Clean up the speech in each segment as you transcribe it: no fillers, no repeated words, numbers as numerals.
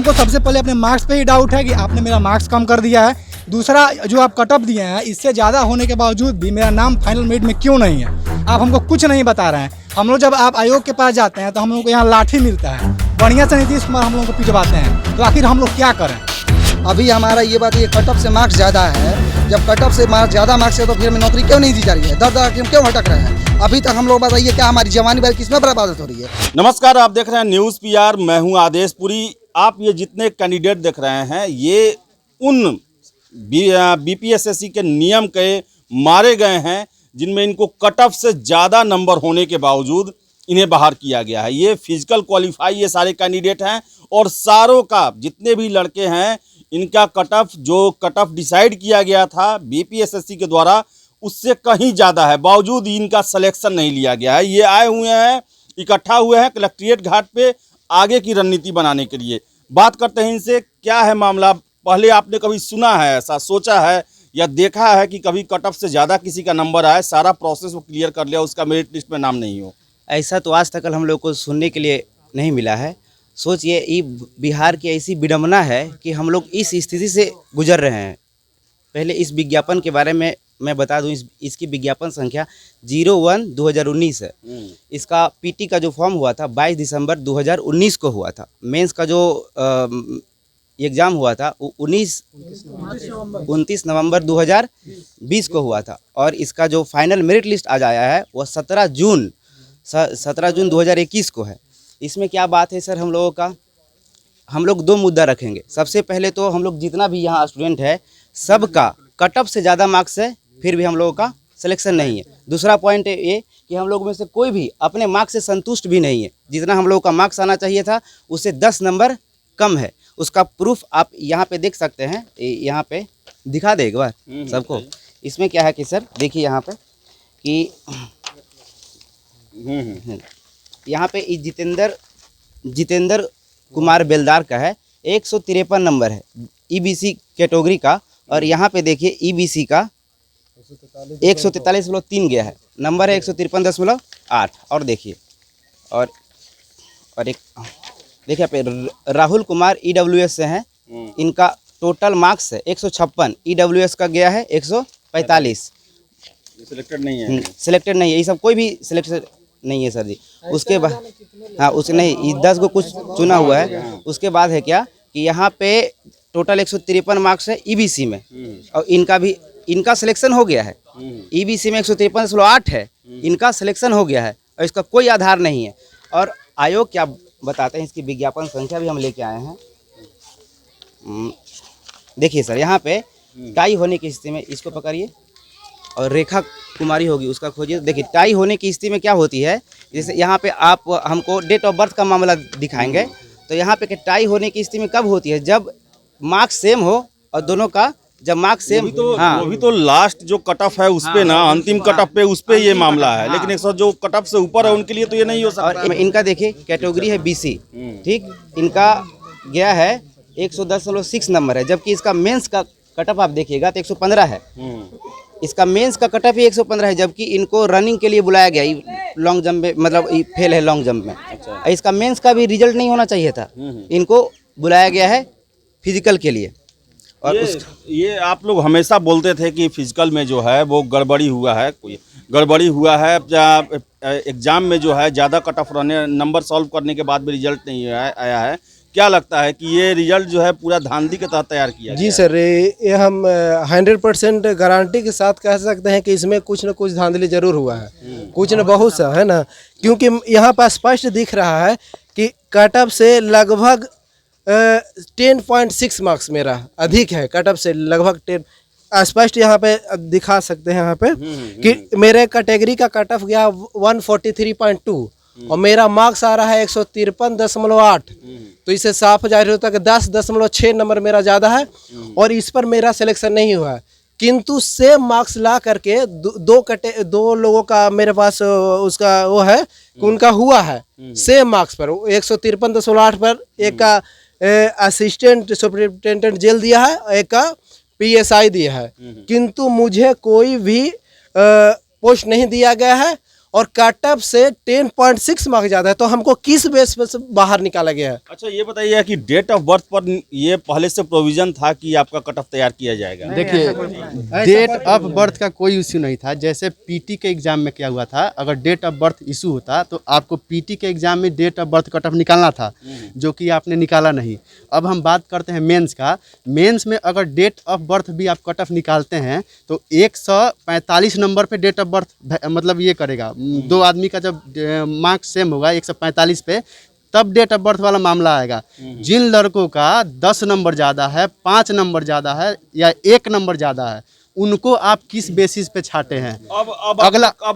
हमको सबसे पहले अपने मार्क्स पे ही डाउट है कि आपने मेरा मार्क्स कम कर दिया है। दूसरा, जो आप कट ऑफ दिए हैं इससे ज़्यादा होने के बावजूद भी मेरा नाम फाइनल मेरिट में क्यों नहीं है, आप हमको कुछ नहीं बता रहे हैं। हम लोग जब आप आयोग के पास जाते हैं तो हम लोग को यहाँ लाठी मिलता है, बढ़िया से नीतीश कुमार हम लोग को पिटवाते हैं, तो आखिर हम लोग क्या करें। अभी हमारा ये बात, ये कट ऑफ से मार्क्स ज़्यादा है, जब कट ऑफ से ज़्यादा मार्क्स है तो फिर हमें नौकरी क्यों नहीं दी जा रही है, दर दर क्यों भटक रहे हैं अभी तक। हम लोग बताइए क्या हमारी जवानी भर किसमें बर्बाद हो रही है। नमस्कार, आप देख रहे हैं न्यूज़ पीआर, मैं हूं आदेशपुरी। आप ये जितने कैंडिडेट देख रहे हैं ये उन बीपीएसएससी के नियम के मारे गए हैं जिनमें इनको कट ऑफ से ज़्यादा नंबर होने के बावजूद इन्हें बाहर किया गया है। ये फिजिकल क्वालिफाई ये सारे कैंडिडेट हैं और सारों का जितने भी लड़के हैं इनका कट ऑफ डिसाइड किया गया था बीपीएसएससी के द्वारा उससे कहीं ज़्यादा है, बावजूद इनका सिलेक्शन नहीं लिया गया है। ये आए हुए हैं, इकट्ठा हुए हैं कलेक्ट्रेट घाट पे आगे की रणनीति बनाने के लिए। बात करते हैं इनसे, क्या है मामला। पहले आपने कभी सुना है, ऐसा सोचा है या देखा है कि कभी कट ऑफ से ज़्यादा किसी का नंबर आए, सारा प्रोसेस वो क्लियर कर लिया, उसका मेरिट लिस्ट में नाम नहीं हो? ऐसा तो आज तक हम लोग को सुनने के लिए नहीं मिला है। सोचिए, ये बिहार की ऐसी विडम्बना है कि हम लोग इस स्थिति से गुजर रहे हैं। पहले इस विज्ञापन के बारे में मैं बता दूं, इसकी विज्ञापन संख्या 01/2019 है। इसका पीटी का जो फॉर्म हुआ था 22 दिसंबर 2019 को हुआ था। मेंस का जो एग्ज़ाम हुआ था वो 29 नवंबर 2020 को हुआ था और इसका जो फाइनल मेरिट लिस्ट आज आया है वो 17 जून 2021 को है। इसमें क्या बात है सर, हम लोगों का हम लोग दो मुद्दा रखेंगे। सबसे पहले तो हम लोग जितना भी यहाँ स्टूडेंट है सबका कट ऑफ से ज़्यादा मार्क्स है, फिर भी हम लोगों का सिलेक्शन नहीं है। दूसरा पॉइंट है ये कि हम लोग में से कोई भी अपने मार्क्स से संतुष्ट भी नहीं है। जितना हम लोगों का मार्क्स आना चाहिए था उससे 10 नंबर कम है। उसका प्रूफ आप यहाँ पे देख सकते हैं, यहाँ पे दिखा दे एक बार सबको। इसमें क्या है कि सर देखिए यहाँ पे कि यहाँ पे जितेंद्र कुमार बेलदार का है 153 नंबर है ईबीसी कैटेगरी का, और यहाँ पे देखिए ईबीसी का 143.3 गया है, नंबर है 153.8। और देखिए और एक देखिए पे राहुल कुमार ईडब्ल्यूएस से हैं, इनका टोटल मार्क्स है 156, ईडब्ल्यूएस का गया है 145। सिलेक्टेड नहीं है, सिलेक्टेड नहीं है, ये सब कोई भी सिलेक्टेड नहीं है सर जी। उसके बाद हाँ उस नहीं 10 को कुछ चुना हुआ है। उसके बाद है क्या कि यहाँ पे टोटल 153 मार्क्स है ईबीसी में, और इनका सिलेक्शन हो गया है। ईबीसी में 153.8 है, इनका सिलेक्शन हो गया है और इसका कोई आधार नहीं है। और आयोग क्या बताते हैं, इसकी विज्ञापन संख्या भी हम लेके आए हैं। देखिए सर यहाँ पे टाई होने की स्थिति में, इसको पकड़िए और रेखा कुमारी होगी उसका खोजिए। देखिए टाई होने की स्थिति में क्या होती है, जैसे यहाँ पे आप हमको डेट ऑफ बर्थ का मामला दिखाएंगे तो यहाँ पे टाई होने की स्थिति में कब होती है, जब मार्क्स सेम हो और दोनों का जब मार्क्स सेम। वो भी तो लास्ट जो कट ऑफ है उस पे ना, अंतिम कट ऑफ पे उस पे ये मामला है। लेकिन 100 जो कट ऑफ से ऊपर है उनके लिए तो ये नहीं हो सकता। और इनका देखिए कैटेगरी है बीसी, ठीक, इनका गया है 110.6 नंबर है, जबकि इसका मेंस का कट ऑफ आप देखिएगा तो 115 है। इसका मेंस का कट ऑफ ही 115 है, जबकि इनको रनिंग के लिए बुलाया गया लॉन्ग जंप में, मतलब फेल है लॉन्ग जंप में। इसका मेंस का भी रिजल्ट नहीं होना चाहिए था, इनको बुलाया गया है फिजिकल के लिए। और ये आप लोग हमेशा बोलते थे कि फिजिकल में जो है वो गड़बड़ी हुआ है, कोई गड़बड़ी हुआ है। एग्जाम में जो है ज़्यादा कट ऑफ रहने, नंबर सॉल्व करने के बाद भी रिजल्ट नहीं आया है। क्या लगता है कि ये रिजल्ट जो है पूरा धांधली के तहत तैयार किया जी सर, ये हम 100% गारंटी के साथ कह सकते हैं कि इसमें कुछ न कुछ धांधली जरूर हुआ है, कुछ न बहुत सा, है ना। क्योंकि यहाँ पर स्पष्ट दिख रहा है कि कट ऑफ से लगभग 10.6 मार्क्स मेरा अधिक है, कट ऑफ से लगभग 10। स्पष्ट यहाँ पे दिखा सकते हैं यहाँ पे कि मेरे कैटेगरी का कट ऑफ गया 143.2 और मेरा मार्क्स आ रहा है 153.8। तो इससे साफ जाहिर होता है कि 10.6 नंबर मेरा ज़्यादा है और इस पर मेरा सिलेक्शन नहीं हुआ है। किंतु सेम मार्क्स ला करके दो लोगों का मेरे पास उसका वो है कि उनका हुआ है सेम मार्क्स पर 153.8 पर। एक का असिस्टेंट सुपरिटेंडेंट जेल दिया है, एक का पीएसआई दिया है, किंतु मुझे कोई भी पोस्ट नहीं दिया गया है और कट ऑफ से 10.6 मार्क्स ज़्यादा है, तो हमको किस बेस पे से बाहर निकाला गया है? अच्छा ये बताइए कि डेट ऑफ बर्थ पर ये पहले से प्रोविजन था कि आपका कट ऑफ तैयार किया जाएगा? देखिए, डेट ऑफ बर्थ का कोई इश्यू नहीं था। जैसे पीटी के एग्जाम में क्या हुआ था, अगर डेट ऑफ बर्थ इशू होता तो आपको पीटी के एग्जाम में date of birth cut off निकालना था, जो कि आपने निकाला नहीं। अब हम बात करते हैं मेंस का। मेंस में अगर डेट ऑफ बर्थ भी आप कट ऑफ निकालते हैं तो 145 नंबर पे डेट ऑफ बर्थ मतलब ये करेगा। दो आदमी का जब मार्क्स सेम होगा 145 पे, तब डेट ऑफ बर्थ वाला मामला आएगा। जिन लड़कों का 10 नंबर ज़्यादा है, 5 नंबर ज़्यादा है या 1 नंबर ज़्यादा है, उनको आप किस बेसिस पे छाटे हैं? अब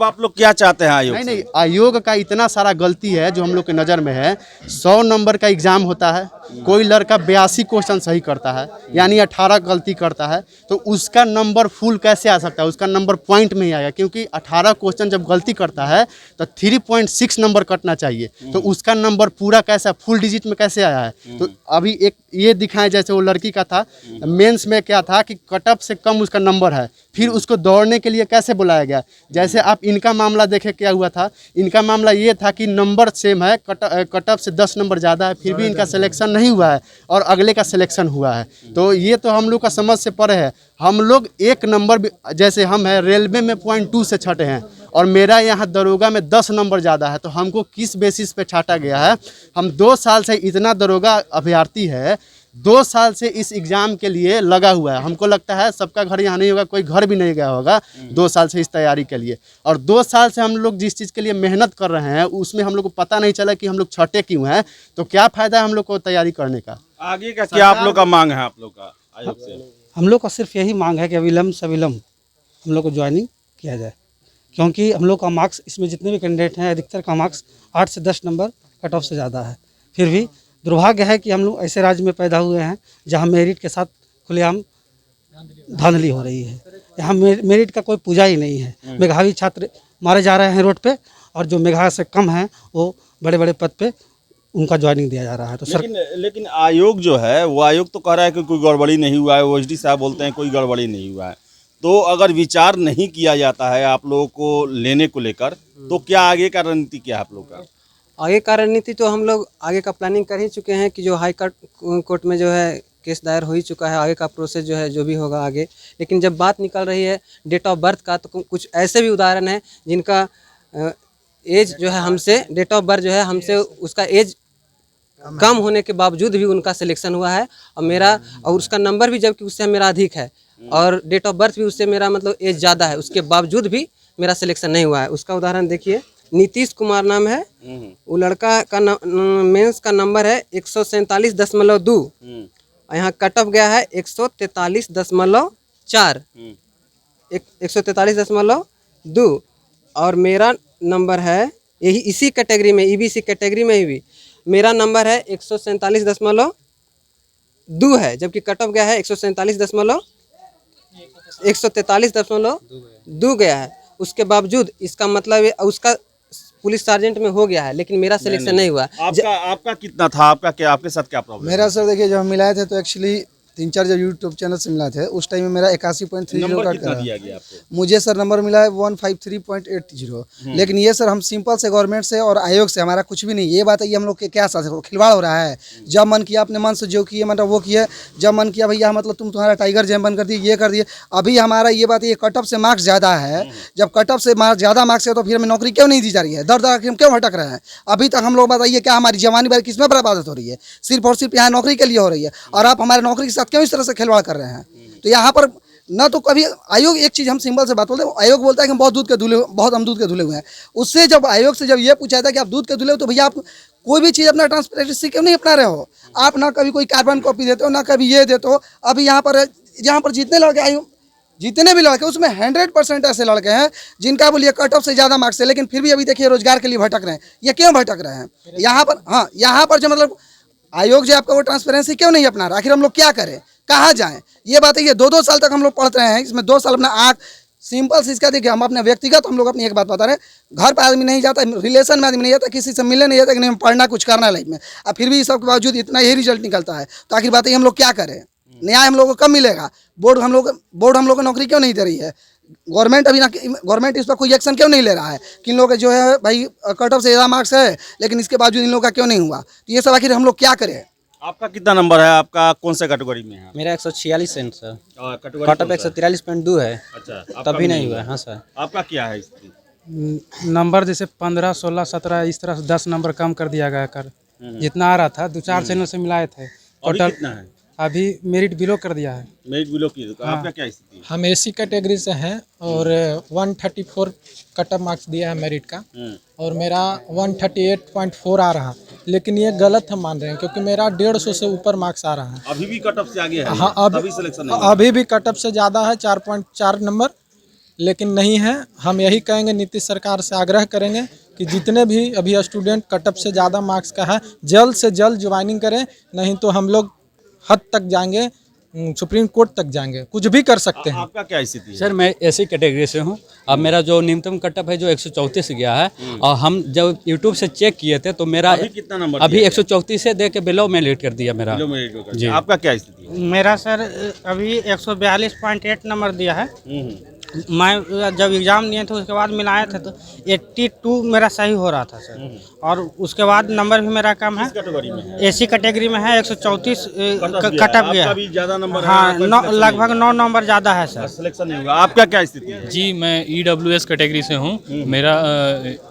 आप लोग क्या चाहते हैं आयोग से? नहीं, आयोग का इतना सारा गलती है जो हम लोग के नज़र में है। 100 नंबर का एग्ज़ाम होता है, कोई लड़का 82 क्वेश्चन सही करता है, यानी 18 गलती करता है, तो उसका नंबर फुल कैसे आ सकता है? उसका नंबर पॉइंट में ही आएगा, क्योंकि 18 क्वेश्चन जब गलती करता है तो 3.6 नंबर कटना चाहिए, तो उसका नंबर पूरा कैसा फुल डिजिट में कैसे आया है? तो अभी एक ये दिखाएं, जैसे वो लड़की का था, मेंस में क्या था कि कट ऑफ से कम उसका नंबर है, फिर उसको दौड़ने के लिए कैसे बुलाया गया? जैसे आप इनका मामला देखें, क्या हुआ था? इनका मामला ये था कि नंबर सेम है, कट ऑफ से 10 नंबर ज़्यादा है, फिर भी इनका सिलेक्शन नहीं हुआ है और अगले का सिलेक्शन हुआ है। तो ये तो हम लोग का समझ से परे है। हम लोग 1 नंबर भी, जैसे हम हैं रेलवे में 0.2 से छटे हैं और मेरा यहाँ दरोगा में 10 नंबर ज़्यादा है, तो हमको किस बेसिस पे छाटा गया है? हम 2 साल से इतना दरोगा अभ्यर्थी है, 2 साल से इस एग्ज़ाम के लिए लगा हुआ है। हमको लगता है सबका घर यहाँ नहीं होगा, कोई घर भी नहीं गया होगा 2 साल से इस तैयारी के लिए। और 2 साल से हम लोग जिस चीज़ के लिए मेहनत कर रहे हैं उसमें हम लोग को पता नहीं चला कि हम लोग छटे क्यों हैं, तो क्या फ़ायदा है हम लोग को तैयारी करने का? आगे का क्या आप लोग का मांग है आप लोग का आयोग से? हम लोग का सिर्फ यही मांग है कि अविलंब से अविलंब हम लोग को ज्वाइनिंग किया जाए, क्योंकि हम लोग का मार्क्स, इसमें जितने भी कैंडिडेट हैं अधिकतर का मार्क्स 8 से 10 नंबर कट ऑफ से ज़्यादा है। फिर भी दुर्भाग्य है कि हम लोग ऐसे राज्य में पैदा हुए हैं जहां मेरिट के साथ खुलेआम धांधली हो रही है। यहाँ मेरिट का कोई पूजा ही नहीं है। मेधावी छात्र मारे जा रहे हैं रोड पे, और जो मेधा से कम हैं वो बड़े बड़े पद पे उनका ज्वाइनिंग दिया जा रहा है। तो लेकिन आयोग जो है वो आयोग तो कह रहा है कि कोई गड़बड़ी नहीं हुआ है, ओएसडी साहब बोलते हैं कोई गड़बड़ी नहीं हुआ है। तो अगर विचार नहीं किया जाता है आप लोगों को लेने को लेकर, तो क्या आगे का रणनीति क्या है आप लोग का? आगे का रणनीति तो हम लोग आगे का प्लानिंग कर ही चुके हैं कि जो हाई कोर्ट में जो है केस दायर हो ही चुका है, आगे का प्रोसेस जो है जो भी होगा आगे। लेकिन जब बात निकल रही है डेट ऑफ बर्थ का, तो कुछ ऐसे भी उदाहरण हैं जिनका एज जो है हमसे, डेट ऑफ बर्थ जो है हमसे, उसका एज कम होने के बावजूद भी उनका सिलेक्शन हुआ है, और उसका नंबर भी जबकि उससे मेरा अधिक है, और डेट ऑफ बर्थ भी उससे मेरा मतलब एज ज़्यादा है, उसके बावजूद भी मेरा सिलेक्शन नहीं हुआ है। उसका उदाहरण देखिए, नीतीश कुमार नाम है, वो लड़का का मेंस का नंबर है 147.2, यहाँ कट ऑफ गया है 143.4, 143.2, और मेरा नंबर है यही इसी कैटेगरी में, ईबीसी कैटेगरी में भी मेरा नंबर है 147.2 है, जबकि कट ऑफ गया है 143.2 गया है। उसके बावजूद इसका मतलब उसका पुलिस सार्जेंट में हो गया है, लेकिन मेरा सिलेक्शन नहीं हुआ। आपका कितना था? आपके साथ क्या प्रॉब्लम? मेरा सर देखिए, जब हम मिलाए थे तो एक्चुअली 3-4 जब यूट्यूब चैनल से मिला थे उस टाइम में मेरा 81.30 नंबर कट कितना करा। दिया गया आपको? मुझे सर नंबर मिला है 153.80। लेकिन ये सर हम सिंपल से गवर्नमेंट से और आयोग से हमारा कुछ भी नहीं। ये बात है, ये हम लोग के क्या साथ खिलवाड़ हो रहा है। जब मन किया अपने मन से जो किए, मतलब वो किए, जब मन किया भैया मतलब तुम्हारा टाइगर जैम बंद कर दिए, ये कर दिए। अभी हमारा ये बात है, ये कट ऑफ से मार्क्स ज़्यादा है। जब कट ऑफ से ज़्यादा मार्क्स है तो फिर हमें नौकरी क्यों नहीं दी जा रही है? दर दर हम क्यों भटक रहे हैं? अभी तक हम लोग बताइए, क्या हमारी जवानी भर किस में बर्बाद हो रही है? सिर्फ और सिर्फ यहाँ नौकरी के लिए हो रही है, और आप हमारे नौकरी के साथ क्यों इस तरह से खिलवाड़ कर रहे हैं? तो यहाँ पर ना तो कभी आयोग, एक चीज़ हम सिंपल से बात बोलते हैं, आयोग बोलता है कि हम बहुत हम दूध के धुले हुए हैं। उससे जब आयोग से जब ये पूछा था कि आप दूध के धुले हो, तो भैया आप कोई भी चीज़ अपना ट्रांसपेरेंसी क्यों नहीं अपना रहे हो? आप ना कभी कोई कार्बन कॉपी देते हो, ना कभी ये देते हो। अभी यहाँ पर जितने लड़के आयु, जितने भी लड़के, उसमें 100% ऐसे लड़के हैं जिनका बोलिए कट ऑफ से ज़्यादा मार्क्स है, लेकिन फिर भी अभी देखिए रोजगार के लिए भटक रहे हैं। ये क्यों भटक रहे हैं? यहाँ पर, हाँ, यहाँ पर जो मतलब आयोग जो आपका वो ट्रांसपेरेंसी क्यों नहीं अपना रहा? आखिर हम लोग क्या करें, कहाँ जाएं? ये बात है, ये 2-2 साल तक हम लोग पढ़ते हैं, इसमें 2 साल अपना आँख सिंपल सी इसका देखिए, हम अपने व्यक्तिगत हम लोग अपनी एक बात बता रहे हैं, घर पर आदमी नहीं जाता, रिलेशन में आदमी नहीं जाता, किसी से मिलने नहीं जाता कि नहीं हम पढ़ना कुछ करना है लाइफ में, अब फिर भी सबके बावजूद इतना ही रिजल्ट निकलता है। तो आखिर बात है, हम लोग क्या करें? न्याय हम लोग को कब मिलेगा? बोर्ड हम लोग को नौकरी क्यों नहीं दे रही है? गवर्नमेंट अभी ना गवर्नमेंट इस पर कोई एक्शन क्यों नहीं ले रहा है कि इन लोगों के जो है भाई कट ऑफ से ज़्यादा मार्क्स है, लेकिन इसके बावजूद इन लोगों का क्यों नहीं हुआ? तो ये सब आखिर हम लोग क्या करें? आपका कितना नंबर है? आपका कौन सा कैटेगरी में है? मेरा 146 सेंट सर, और कैटेगरी कट ऑफ कौन सा है? 143.2 है, अच्छा, आपका तभी भी नहीं हुआ। हाँ सर। आपका क्या है स्थिति? नंबर जैसे 15, 16, 17 इस तरह से 10 नंबर कम कर दिया गया कर जितना आ रहा था 2-4 चैनल से मिलाए थे। अभी टोटल कितना है? अभी मेरिट बिलो कर दिया है। मेरिट बिलो की, तो आपका क्या स्थिति है? हम एसी कैटेगरी से हैं और 134 कट ऑफ मार्क्स दिया है मेरिट का, और मेरा 138.4 आ रहा, लेकिन ये गलत हम मान रहे हैं क्योंकि मेरा 150 से ऊपर मार्क्स आ रहा है। अभी भी कट ऑफ से आगे है? हाँ, अभी सिलेक्शन नहीं हुआ? अभी भी कट ऑफ से ज़्यादा है, 4.4 नंबर, लेकिन नहीं है। हम यही कहेंगे, नीतीश सरकार से आग्रह करेंगे कि जितने भी अभी स्टूडेंट कट ऑफ से ज़्यादा मार्क्स का है जल्द से जल्द ज्वाइनिंग करें, नहीं तो हम लोग हद तक जाएंगे, सुप्रीम कोर्ट तक जाएंगे, कुछ भी कर सकते हैं। आपका क्या स्थिति है? सर मैं एसी कैटेगरी से हूँ। अब मेरा जो न्यूनतम कटअप है जो 134 गया है, और हम जब यूट्यूब से चेक किए थे तो मेरा अभी कितना नंबर? अभी 134 से दे के बिलो में लेट कर दिया मेरा। बिलो मेरिट को कर जी। दिया। आपका क्या स्थिति है? मेरा सर अभी 142.8 नंबर दिया है। मैं जब एग्ज़ाम दिए थे उसके बाद मिलाए थे तो 82 मेरा सही हो रहा था सर, और उसके बाद नंबर भी मेरा कम है। कैटेगरी में है? एसी कैटेगरी में है, 134 कट ऑफ आपका गया। भी ज्यादा नंबर है? हाँ, आपका लगभग 9 नंबर ज़्यादा है सर। सिलेक्शन नहीं हुआ। आपका क्या स्थिति है? जी मैं EWS कैटेगरी से हूँ। मेरा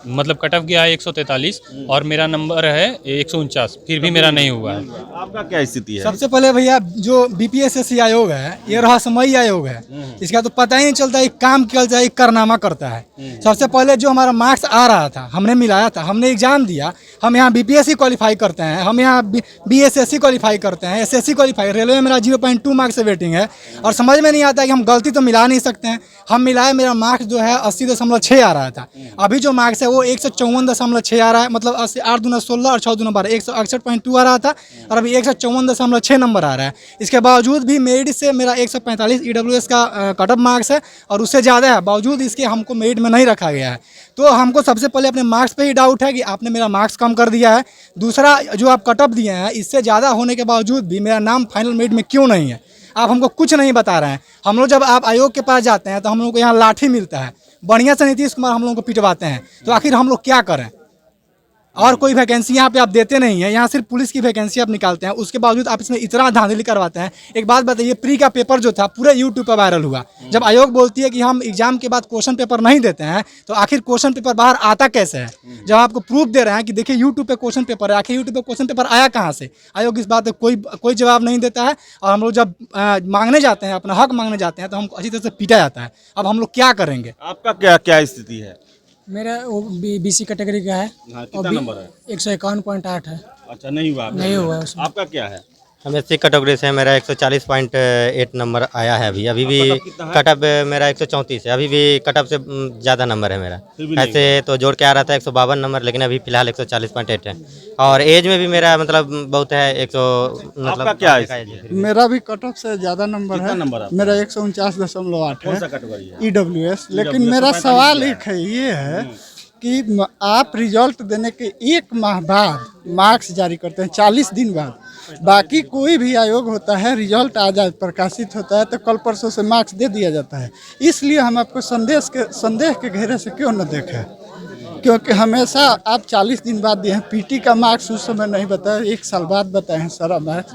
मतलब कट ऑफ गया है 143 और मेरा नंबर है 149, फिर भी मेरा नहीं हुआ है। आपका क्या स्थिति है? सबसे पहले भैया जो BPSSC आयोग है ये रहस्यमयी आयोग है, इसका तो पता ही नहीं चलता एक काम किया जाए, एक कारनामा करता है। सबसे पहले जो हमारा मार्क्स आ रहा था हमने मिलाया था, हमने एग्जाम दिया, हम यहाँ BPSC क्वालिफाई करते हैं, हम यहाँ BSSC क्वालिफाई करते हैं, SSC क्वालिफाई, रेलवे में मेरा 0.2 मार्क्स से वेटिंग है, और समझ में नहीं आता है कि हम गलती तो मिला नहीं सकते हैं। हम मिलाए, मेरा मार्क्स जो है 80.6 आ रहा था, अभी जो मार्क्स है वो 154.6 आ रहा है, मतलब 8 दूना 16 और 6 दूना 12, 168.2 आ रहा था और अभी 154.6 नंबर आ रहा है। इसके बावजूद भी मेरिट से मेरा 145 EWS का कट ऑफ मार्क्स है और उससे ज़्यादा है, बावजूद इसके हमको मेरिट में नहीं रखा गया है। तो हमको सबसे पहले अपने मार्क्स पे ही डाउट है कि आपने मेरा मार्क्स कम कर दिया है। दूसरा, जो आप कट ऑफ दिए हैं इससे ज़्यादा होने के बावजूद भी मेरा नाम फाइनल मेरिट में क्यों नहीं है, आप हमको कुछ नहीं बता रहे हैं। हम लोग जब आप आयोग के पास जाते हैं तो हम लोग को यहाँ लाठी मिलता है, बढ़िया से नीतीश कुमार हम लोगों को पिटवाते हैं, तो आखिर हम लोग क्या करें? और कोई वैकेंसी यहाँ पे आप देते नहीं है, यहाँ सिर्फ पुलिस की वैकेंसी आप निकालते हैं, उसके बावजूद आप इसमें इतना धांधली करवाते हैं। एक बात बताइए, प्री का पेपर जो था पूरे यूट्यूब पर वायरल हुआ, जब आयोग बोलती है कि हम एग्जाम के बाद क्वेश्चन पेपर नहीं देते हैं तो आखिर क्वेश्चन पेपर बाहर आता कैसे है? जब आपको प्रूफ दे रहे हैं कि देखिए यूट्यूब पे क्वेश्चन पेपर है, आखिर यूट्यूब पे क्वेश्चन पेपर आया कहाँ से? आयोग इस बात पर कोई जवाब नहीं देता है, और हम लोग जब मांगने जाते हैं, अपना हक मांगने जाते हैं, तो हमको अच्छी तरह से पीटा जाता है। अब हम लोग क्या करेंगे? आपका क्या स्थिति है? मेरा BC कैटेगरी का है, हाँ, कितना नंबर है? 151.8 है। अच्छा, नहीं हुआ? नहीं हुआ उसमें। आपका क्या है? हम एससी कैटेगरी से, मेरा 140.8 नंबर आया है। अभी भी कटअप मेरा 134 है, अभी भी कटअप से ज़्यादा नंबर है मेरा। ऐसे तो जोड़ के आ रहा था 152 नंबर, लेकिन अभी फिलहाल 140.8 है। और एज में भी मेरा मतलब बहुत है, 100 मतलब। आपका क्या है? मेरा भी कट ऑफ से ज़्यादा नंबर है, मेरा 149.8 है, EWS। लेकिन मेरा सवाल एक है, ये है कि आप रिजल्ट देने के 1 माह बाद मार्क्स जारी करते हैं, 40 दिन बाद। बाकी कोई भी आयोग होता है, रिजल्ट आ जाए, प्रकाशित होता है तो कल परसों से मार्क्स दे दिया जाता है। इसलिए हम आपको संदेह के घेरे से क्यों न देखें, क्योंकि हमेशा आप 40 दिन बाद दिए हैं। PT का मार्क्स उस समय नहीं बताया, 1 साल बाद बताए हैं सारा मार्क्स।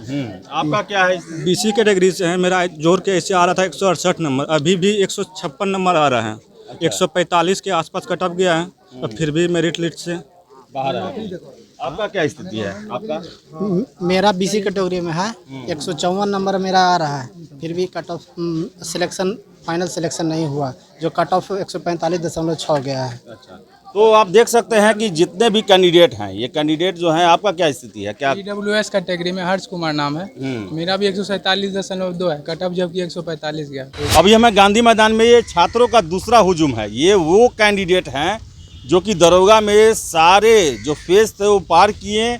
आपका क्या है? BC कैटेगरी से है, मेरा जोड़ के ऐसे आ रहा था 168 नंबर, अभी भी 156 नंबर आ रहा है। 145 के आसपास कट ऑफ गया है और फिर भी मेरिट लिस्ट से बाहर है। आपका क्या स्थिति है? आपका मेरा BC कैटेगरी में है, 154 नंबर मेरा आ रहा है, फिर भी cut off selection, final selection नहीं हुआ, जो कट ऑफ 145.6 गया है। अच्छा, तो आप देख सकते हैं कि जितने भी कैंडिडेट हैं, ये कैंडिडेट जो हैं, आपका क्या स्थिति है? क्या EWS कैटेगरी में हर्ष कुमार नाम है, मेरा भी 147.2 है, कट ऑफ जबकि 145 गया। अभी हमें गांधी मैदान में ये छात्रों का दूसरा हुजूम है। ये वो कैंडिडेट हैं जो कि दरोगा में सारे जो फेज थे वो पार किए,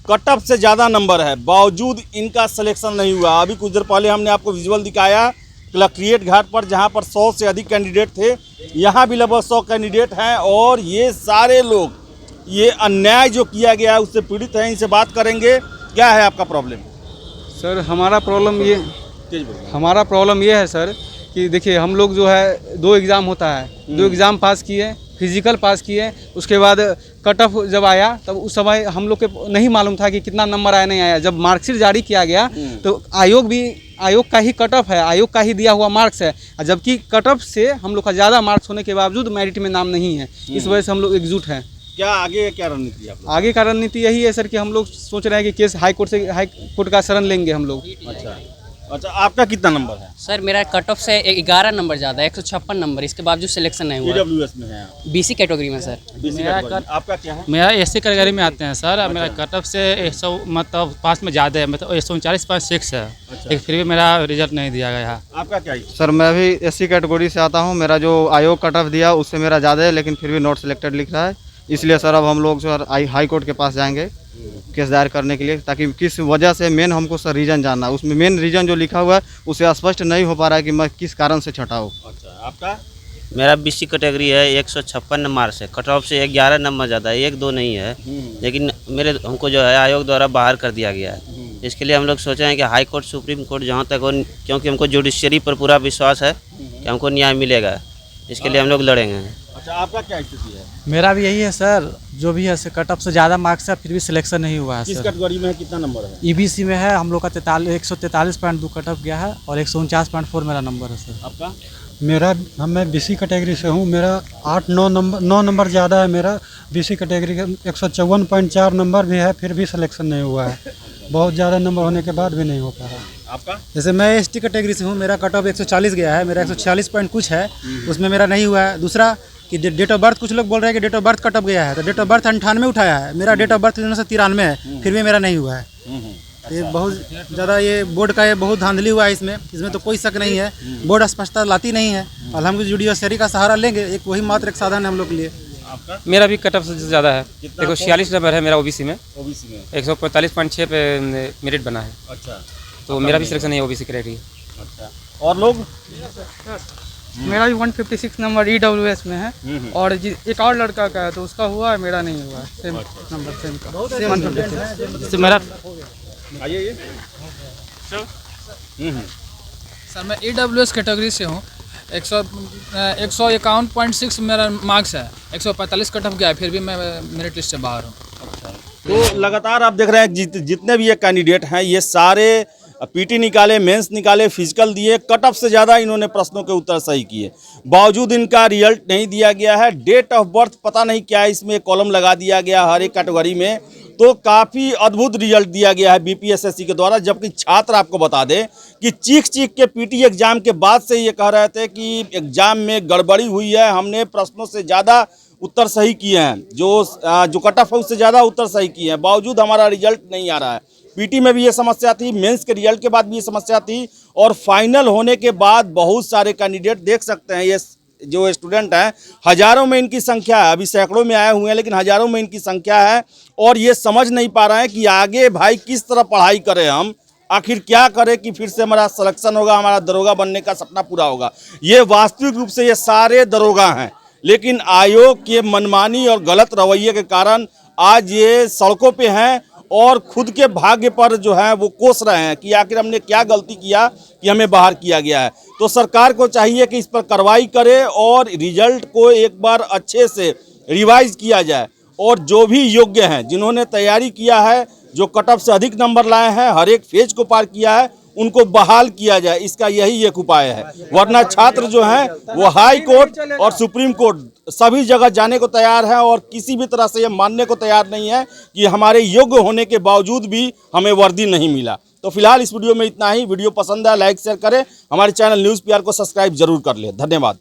कट ऑफ से ज़्यादा नंबर है, बावजूद इनका सिलेक्शन नहीं हुआ। अभी कुछ देर पहले हमने आपको विजुअल दिखाया कलेक्ट्रेट घाट पर, जहां पर 100 से अधिक कैंडिडेट थे, यहां भी लगभग 100 कैंडिडेट हैं, और ये सारे लोग, ये अन्याय जो किया गया है उससे पीड़ित हैं। इनसे बात करेंगे, क्या है आपका प्रॉब्लम? सर हमारा प्रॉब्लम ये है सर कि देखिए हम लोग जो है 2 एग्ज़ाम होता है, 2 एग्ज़ाम पास किए, फिजिकल पास किए, उसके बाद कट ऑफ जब आया तब उस समय हम लोग के नहीं मालूम था कि कितना नंबर आया नहीं आया। जब मार्कशीट जारी किया गया तो आयोग का ही कट ऑफ है, आयोग का ही दिया हुआ मार्क्स है, जबकि कट ऑफ से हम लोग का ज़्यादा मार्क्स होने के बावजूद मेरिट में नाम नहीं है। इस वजह से हम लोग एकजुट हैं। क्या आगे क्या रणनीति है? आगे का रणनीति यही है सर कि हम लोग सोच रहे हैं कि केस हाई कोर्ट का शरण लेंगे हम लोग। अच्छा, आपका कितना नंबर है? सर मेरा कट ऑफ से 11 नंबर ज़्यादा है, 156 नंबर, इसके बावजूद सिलेक्शन नहीं हुआ। ईडब्ल्यूएस में है आप? बीसी कैटेगरी में सर। आपका क्या है? मेरा एससी कैटेगरी में आते हैं सर। मेरा कट ऑफ से 100 मतलब पास में ज़्यादा है, मतलब 139.6 है, लेकिन फिर भी मेरा रिजल्ट नहीं दिया गया। आपका क्या है? सर मैं भी एससी कैटेगरी से आता हूँ। मेरा जो आयोग कट ऑफ दिया उससे मेरा ज़्यादा है, लेकिन फिर भी नॉट सिलेक्टेड लिख रहा है। इसलिए सर अब हम लोग सर हाई कोर्ट के पास जाएंगे केस दायर करने के लिए, ताकि किस वजह से मेन हमको सर रीज़न जानना है। उसमें मेन रीज़न जो लिखा हुआ है उसे स्पष्ट नहीं हो पा रहा है कि मैं किस कारण से छटा हूँ। अच्छा, आपका? मेरा बीसी कैटेगरी है, 156 मार्क्स है, कट ऑफ से 11 नंबर ज़्यादा है, 1-2 नहीं है, लेकिन हमको जो है आयोग द्वारा बाहर कर दिया गया है। इसके लिए हम लोग सोचे हैं कि हाई कोर्ट सुप्रीम कोर्ट जहाँ तक हो, क्योंकि हमको जुडिशरी पर पूरा विश्वास है कि हमको न्याय मिलेगा, इसके लिए हम लोग लड़ेंगे। अच्छा, आपका क्या स्थिति है? मेरा भी यही है सर, जो भी है कट ऑफ से ज़्यादा मार्क्स है, फिर भी सिलेक्शन नहीं हुआ है। किस सर कैटेगरी में कितना नंबर है? ईबीसी में है, हम लोग का 143.2 कट ऑफ गया है और 149.4 मेरा नंबर है सर। आपका? मैं बीसी कैटेगरी से हूँ। मेरा 9 नंबर ज़्यादा है मेरा बीसी कैटेगरी का। 154.4 नंबर भी है, फिर भी सिलेक्शन नहीं हुआ है। बहुत ज़्यादा नंबर होने के बाद भी नहीं हो पा रहा। आपका? जैसे मैं एसटी कैटेगरी से हूँ, मेरा कट ऑफ 140 गया है, मेरा 146 पॉइंट कुछ है, उसमें मेरा नहीं हुआ है। दूसरा कि डेट ऑफ बर्थ, कुछ लोग बोल रहे हैं कि date of birth cut off गया है, तो डेट ऑफ बर्थ 98 उठाया है, मेरा डेट ऑफ बर्थ 1993 है, फिर भी मेरा नहीं हुआ है। ये बहुत ज़्यादा ये बोर्ड का ये बहुत धांधली हुआ है इसमें तो कोई शक नहीं है। बोर्ड स्पष्टता लाती नहीं है और हम जुडिशरी का सहारा लेंगे, एक वही मात्र एक साधन है हम लोग के लिए। मेरा भी कट ऑफ से ज़्यादा है, 146 नंबर है मेरा ओबीसी में, 145.6 पे मेरिट बना है। अच्छा, तो मेरा भी सिलेक्शन नहीं है ओबीसी कैटेगरी। अच्छा, और लोग? मेरा भी 156 नंबर ईडब्ल्यूएस में है, और एक और लड़का का है तो उसका हुआ है, मेरा नहीं हुआ है। सेम नंबर, सेम का 156। मेरा आइए सर मैं ईडब्ल्यूएस कैटेगरी से हूँ। 151.6 मेरा मार्क्स है, 145 कट ऑफ गया है, फिर भी मैं मेरिट लिस्ट से बाहर हूँ। तो लगातार आप देख रहे हैं जितने भी ये कैंडिडेट हैं, ये सारे पीटी निकाले, मेंस निकाले, फिजिकल दिए, कट ऑफ से ज़्यादा इन्होंने प्रश्नों के उत्तर सही किए, बावजूद इनका रिजल्ट नहीं दिया गया है। डेट ऑफ बर्थ पता नहीं क्या इसमें कॉलम लगा दिया गया हर एक कैटेगरी में, तो काफ़ी अद्भुत रिजल्ट दिया गया है बीपीएसएससी के द्वारा। जबकि छात्र आपको बता दें कि चीख के पीटी एग्जाम के बाद से ये कह रहे थे कि एग्जाम में गड़बड़ी हुई है, हमने प्रश्नों से ज़्यादा उत्तर सही किए हैं, जो कट ऑफ है उससे ज़्यादा उत्तर सही किए हैं, बावजूद हमारा रिजल्ट नहीं आ रहा है। पीटी में भी ये समस्या थी, मेंस के रिजल्ट के बाद भी ये समस्या थी, और फाइनल होने के बाद बहुत सारे कैंडिडेट देख सकते हैं, ये जो स्टूडेंट हैं हज़ारों में इनकी संख्या है, अभी सैकड़ों में आए हुए हैं, लेकिन हज़ारों में इनकी संख्या है, और ये समझ नहीं पा रहे हैं कि आगे भाई किस तरह पढ़ाई करें, हम आखिर क्या करें कि फिर से हमारा सिलेक्शन होगा, हमारा दरोगा बनने का सपना पूरा होगा। ये वास्तविक रूप से ये सारे दरोगा हैं, लेकिन आयोग के मनमानी और गलत रवैये के कारण आज ये सड़कों पे हैं और खुद के भाग्य पर जो है वो कोस रहे हैं कि आखिर हमने क्या गलती किया कि हमें बाहर किया गया है। तो सरकार को चाहिए कि इस पर कार्रवाई करे और रिजल्ट को एक बार अच्छे से रिवाइज किया जाए, और जो भी योग्य हैं, जिन्होंने तैयारी किया है, जो कट ऑफ से अधिक नंबर लाए हैं, हर एक फेज को पार किया है, उनको बहाल किया जाए, इसका यही एक उपाय है। वरना छात्र जो हैं वो हाई कोर्ट और सुप्रीम कोर्ट सभी जगह जाने को तैयार है, और किसी भी तरह से ये मानने को तैयार नहीं है कि हमारे योग्य होने के बावजूद भी हमें वर्दी नहीं मिला। तो फिलहाल इस वीडियो में इतना ही। वीडियो पसंद है लाइक शेयर करें, हमारे चैनल न्यूज़ पीआर को सब्सक्राइब जरूर कर ले। धन्यवाद।